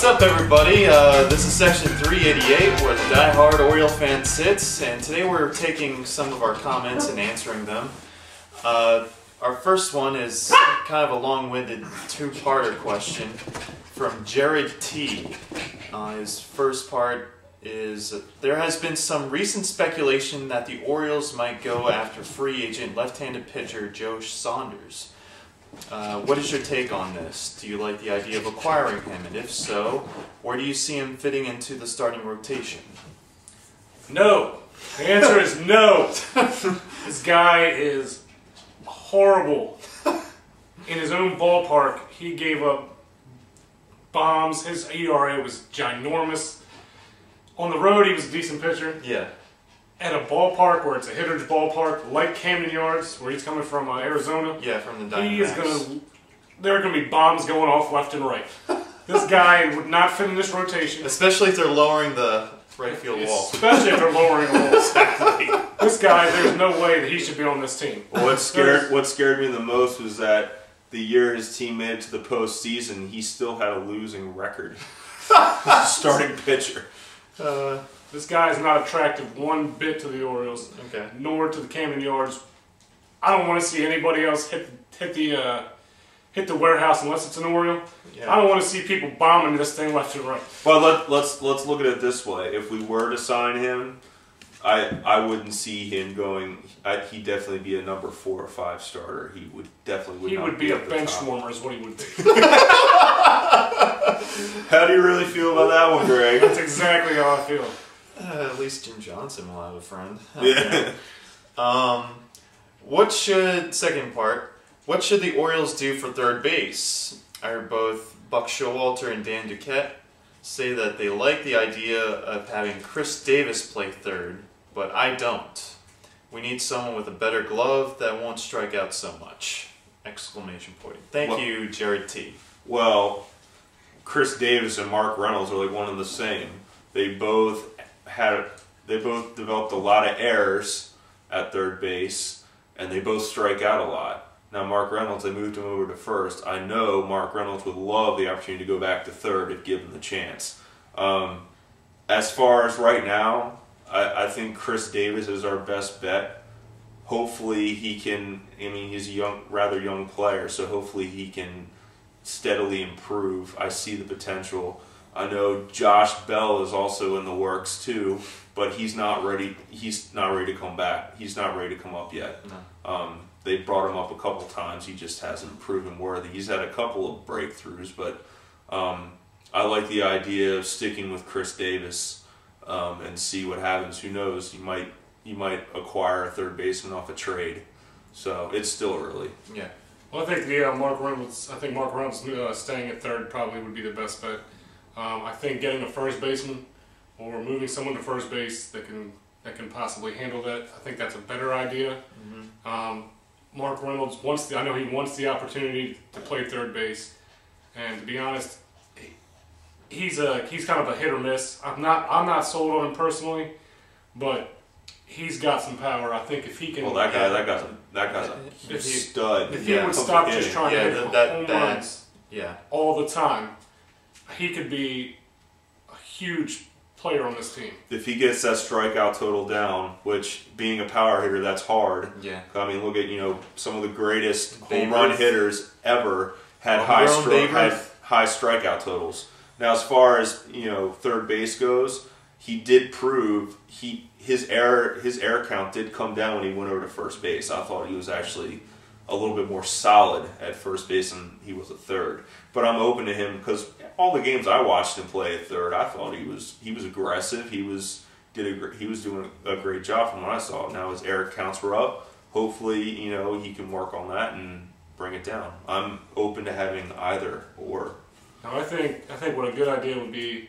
What's up, everybody? This is section 388 where the die-hard Oriole fan sits, and today we're taking some of our comments and answering them. Our first one is kind of a long-winded two-parter question from Jared T. His first part is, there has been some recent speculation that the Orioles might go after free agent left-handed pitcher Joe Saunders. What is your take on this? Do you like the idea of acquiring him? And if so, where do you see him fitting into the starting rotation? No. The answer is no. This guy is horrible. In his own ballpark, he gave up bombs. His ERA was ginormous. On the road, he was a decent pitcher. Yeah. At a ballpark where it's a hitter's ballpark, like Camden Yards, where he's coming from Arizona. Yeah, from the Diamondbacks. There are going to be bombs going off left and right. This guy would not fit in this rotation. Especially if they're lowering the right field wall. Especially if they're lowering the wall. Exactly. This guy, there's no way that he should be on this team. What scared me the most was that the year his team made it to the postseason, he still had a losing record. Starting pitcher. This guy is not attractive one bit to the Orioles, nor to the Camden Yards. I don't want to see anybody else hit the warehouse unless it's an Oriole. Yeah. I don't want to see people bombing this thing left and right. Well, let's look at it this way. If we were to sign him, I wouldn't see him going. He'd definitely be a number 4 or 5 starter. He would definitely would be a bench warmer, is what he would be. How do you really feel about that one, Greg? That's exactly how I feel. At least Jim Johnson will have a friend. Okay. Yeah. Second part, what should the Orioles do for third base? I heard both Buck Showalter and Dan Duquette say that they like the idea of having Chris Davis play third, but I don't. We need someone with a better glove that won't strike out so much! Exclamation point. Thank you, Jared T. Well, Chris Davis and Mark Reynolds are like one and the same. They both developed a lot of errors at third base, and they both strike out a lot. Now, Mark Reynolds, they moved him over to first. I know Mark Reynolds would love the opportunity to go back to third if given the chance. As far as right now, I think Chris Davis is our best bet. Hopefully he can, he's a rather young player, so hopefully he can steadily improve. I see the potential. I know Josh Bell is also in the works too, but he's not ready. He's not ready to come back. He's not ready to come up yet. No. They brought him up a couple times. He just hasn't proven worthy. He's had a couple of breakthroughs, but I like the idea of sticking with Chris Davis and see what happens. Who knows? You might acquire a third baseman off a trade. So it's still early. Yeah. Well, I think Mark Reynolds. Staying at third probably would be the best bet. I think getting a first baseman or moving someone to first base that can possibly handle that, I think that's a better idea. Mm-hmm. Mark Reynolds wants the opportunity to play third base, and to be honest, he's kind of a hit or miss. I'm not sold on him personally, but he's got some power. I think if he can. Well, that guy's a stud. If he would stop just trying to hit home runs all the time, he could be a huge player on this team. If he gets that strikeout total down, which being a power hitter, that's hard. Yeah. Look at some of the greatest home run hitters ever had high strikeout totals. Now, as far as third base goes, he did prove his error count did come down when he went over to first base. I thought he was actually a little bit more solid at first base than he was at third. But I'm open to him because all the games I watched him play at third, I thought he was aggressive. He was doing a great job from what I saw. Now his error counts were up. Hopefully, he can work on that and bring it down. I'm open to having either or. Now I think what a good idea would be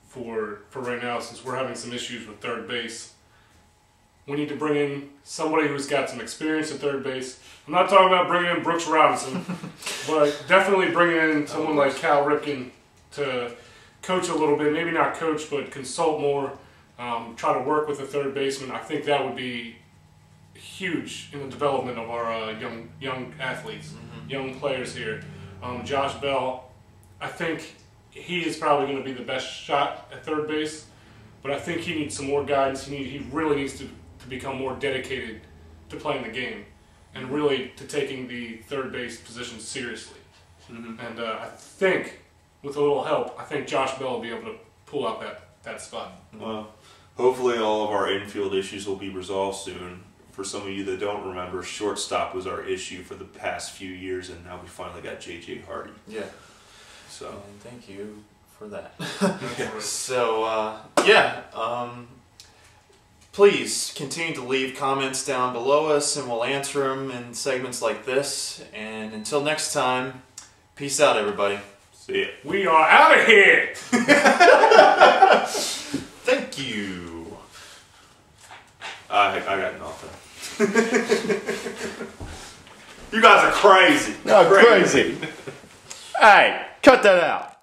for right now, since we're having some issues with third base, we need to bring in somebody who's got some experience at third base. I'm not talking about bringing in Brooks Robinson, but definitely bringing in someone like Cal Ripken to coach a little bit. Maybe not coach, but consult more. Try to work with the third baseman. I think that would be huge in the development of our young athletes, young players here. Josh Bell, I think he is probably going to be the best shot at third base. But I think he needs some more guidance. He really needs to become more dedicated to playing the game and really to taking the third base position seriously. And I think, with a little help, I think Josh Bell will be able to pull out that spot. Well, hopefully all of our infield issues will be resolved soon. For some of you that don't remember, shortstop was our issue for the past few years, and now we finally got J.J. Hardy. Yeah. So and thank you for that. Right. So, please continue to leave comments down below us, and we'll answer them in segments like this. And until next time, peace out, everybody. see ya. We are out of here! Thank you. I got nothing. You guys are crazy. No, crazy. Hey, cut that out.